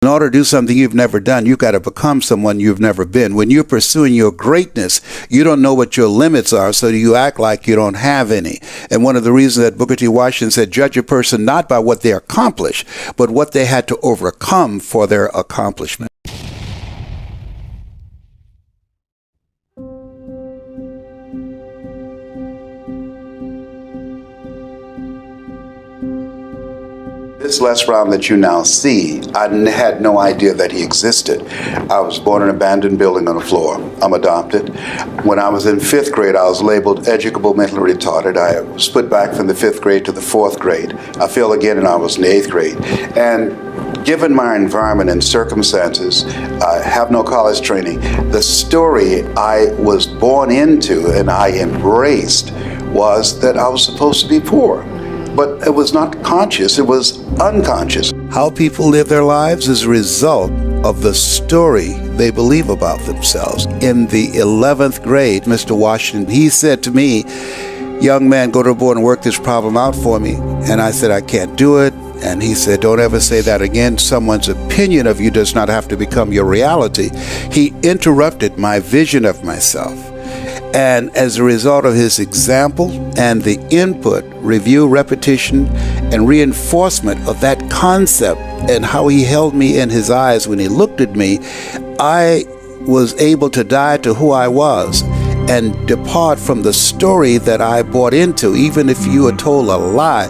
In order to do something you've never done, you've got to become someone you've never been. When you're pursuing your greatness, you don't know what your limits are, so you act like you don't have any. And one of the reasons that Booker T. Washington said, judge a person not by what they accomplish, but what they had to overcome for their accomplishment. This Les Brown that you now see, I had no idea that he existed. I was born in an abandoned building on the floor. I'm adopted. When I was in 5th grade, I was labeled educable mentally retarded. I was put back from the 5th grade to the 4th grade. I failed again and I was in the 8th grade. And given my environment and circumstances, I have no college training. The story I was born into and I embraced was that I was supposed to be poor. But it was not conscious, it was unconscious. How people live their lives is a result of the story they believe about themselves. In the 11th grade, Mr. Washington, he said to me, young man, go to the board and work this problem out for me. And I said, I can't do it. And he said, don't ever say that again. Someone's opinion of you does not have to become your reality. He interrupted my vision of myself. And as a result of his example and the input, review, repetition, and reinforcement of that concept and how he held me in his eyes when he looked at me, I was able to die to who I was and depart from the story that I bought into. Even if you are told a lie,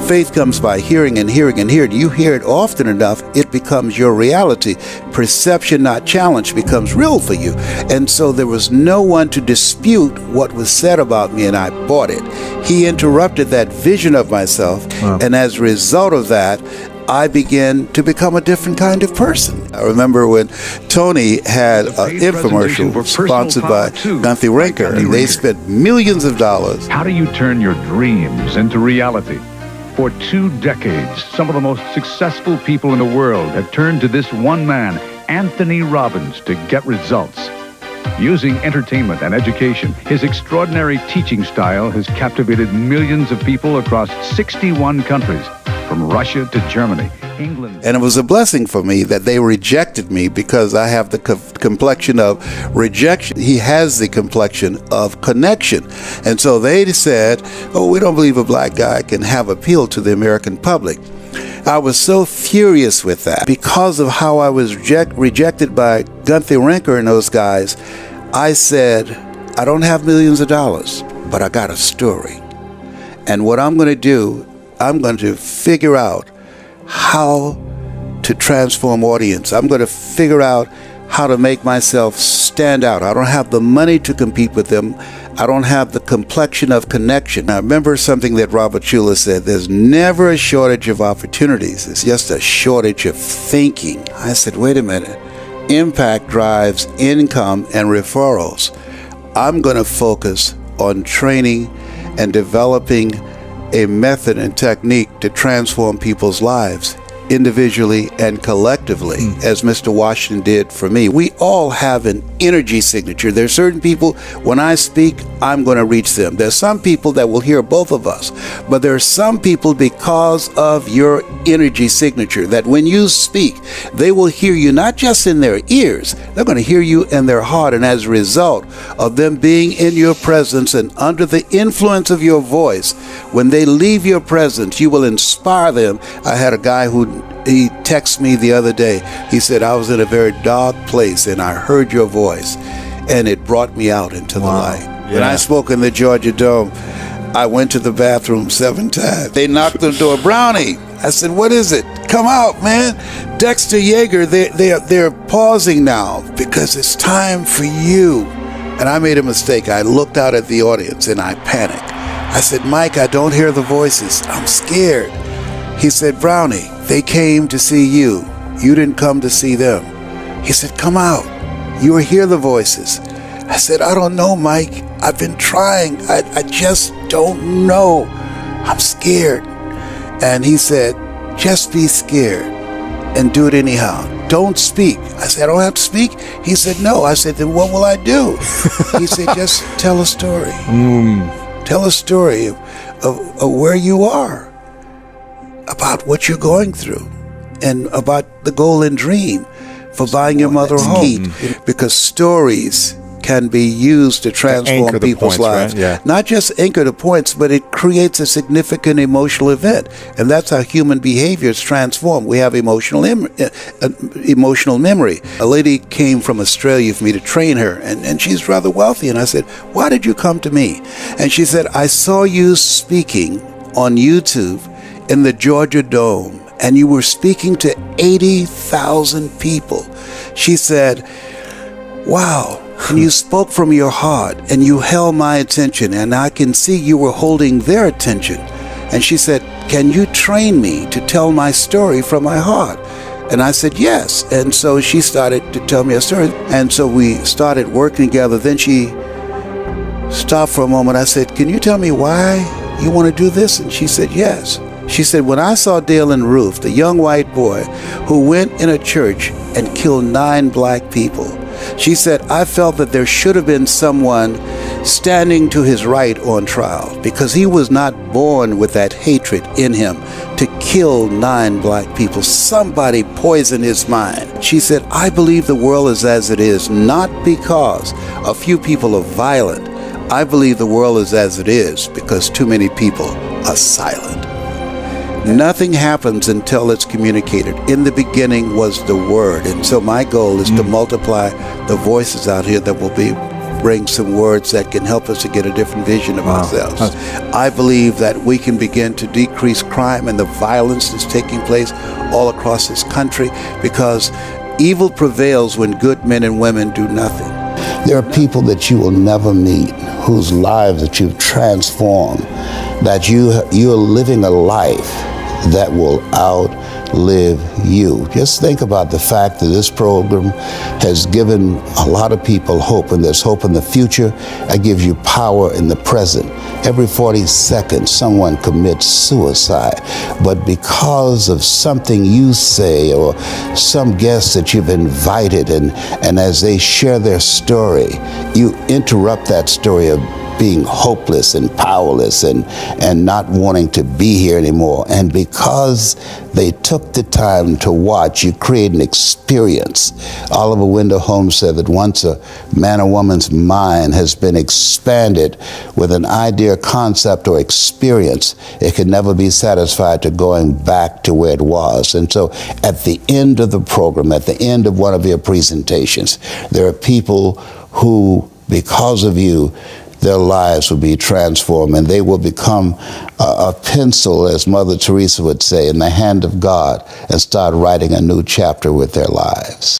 faith comes by hearing and hearing and hearing. You hear it often enough, it becomes your reality. Perception, not challenge, becomes real for you. And so there was no one to dispute what was said about me, and I bought it. He interrupted that vision of myself, and as a result of that, I began to become a different kind of person. I remember when Tony had an infomercial sponsored by Gunther Rinker, and they spent millions of dollars. How do you turn your dreams into reality? For 2 decades, some of the most successful people in the world have turned to this one man, Anthony Robbins, to get results. Using entertainment and education, his extraordinary teaching style has captivated millions of people across 61 countries, from Russia to Germany, England. And it was a blessing for me that they rejected me because I have the complexion of rejection. He has the complexion of connection. And so they said, oh, we don't believe a black guy can have appeal to the American public. I was so furious with that. Because of how I was rejected by Gunther Rinker and those guys, I said, I don't have millions of dollars, but I got a story. And what I'm going to do, I'm going to figure out how to transform audience. I'm going to figure out how to make myself stand out. I don't have the money to compete with them. I don't have the complexion of connection. I remember something that Robert Schuller said, there's never a shortage of opportunities. It's just a shortage of thinking. I said, wait a minute. Impact drives income and referrals. I'm going to focus on training and developing a method and technique to transform people's lives individually and collectively, as Mr. Washington did for me. We all have an energy signature. There are certain people, when I speak, I'm going to reach them. There's some people that will hear both of us, but there are some people, because of your energy signature, that when you speak, they will hear you not just in their ears, they're going to hear you in their heart. And as a result of them being in your presence and under the influence of your voice, when they leave your presence, you will inspire them. I had a guy he texted me the other day. He said, I was in a very dark place and I heard your voice and it brought me out into the light. Yeah. When I spoke in the Georgia Dome, I went to the bathroom 7 times. They knocked on the door. Brownie. I said, what is it? Come out, man. Dexter Yeager, they're pausing now because it's time for you. And I made a mistake. I looked out at the audience and I panicked. I said, Mike, I don't hear the voices. I'm scared. He said, Brownie, they came to see you. You didn't come to see them. He said, come out. You will hear the voices. I said, I don't know, Mike. I've been trying. I just don't know. I'm scared. And he said, just be scared and do it anyhow. Don't speak. I said, I don't have to speak? He said, no. I said, then what will I do? He said, just tell a story. Tell a story of where you are, about what you're going through. and about the golden dream for buying your mother a home. Because stories can be used to transform people's lives. Right? Yeah. Not just anchor the points, but it creates a significant emotional event. And that's how human behavior is transformed. We have emotional memory. A lady came from Australia for me to train her, and she's rather wealthy. And I said, why did you come to me? And she said, I saw you speaking on YouTube in the Georgia Dome, and you were speaking to 80,000 people. She said, wow. And you spoke from your heart, and you held my attention, and I can see you were holding their attention. And she said, can you train me to tell my story from my heart? And I said, yes. And so she started to tell me a story. And so we started working together. Then she stopped for a moment. I said, can you tell me why you want to do this? And she said, yes. She said, when I saw Dale and Ruth, the young white boy who went in a church and killed 9 black people, she said, I felt that there should have been someone standing to his right on trial, because he was not born with that hatred in him to kill 9 black people. Somebody poisoned his mind. She said, I believe the world is as it is, not because a few people are violent. I believe the world is as it is because too many people are silent. Nothing happens until it's communicated. In the beginning was the Word. And so my goal is to multiply the voices out here that will bring some words that can help us to get a different vision of ourselves. I believe that we can begin to decrease crime and the violence that's taking place all across this country, because evil prevails when good men and women do nothing. There are people that you will never meet, whose lives that you've transformed, that you're living a life that will outlive you. Just think about the fact that this program has given a lot of people hope, and there's hope in the future. It gives you power in the present. Every 40 seconds, someone commits suicide. But because of something you say or some guest that you've invited, and as they share their story, you interrupt that story of being hopeless and powerless and not wanting to be here anymore. And because they took the time to watch, you create an experience. Oliver Wendell Holmes said that once a man or woman's mind has been expanded with an idea, concept, or experience, it can never be satisfied to going back to where it was. And so at the end of the program, at the end of one of your presentations, there are people who, because of you, their lives will be transformed, and they will become a pencil, as Mother Teresa would say, in the hand of God, and start writing a new chapter with their lives.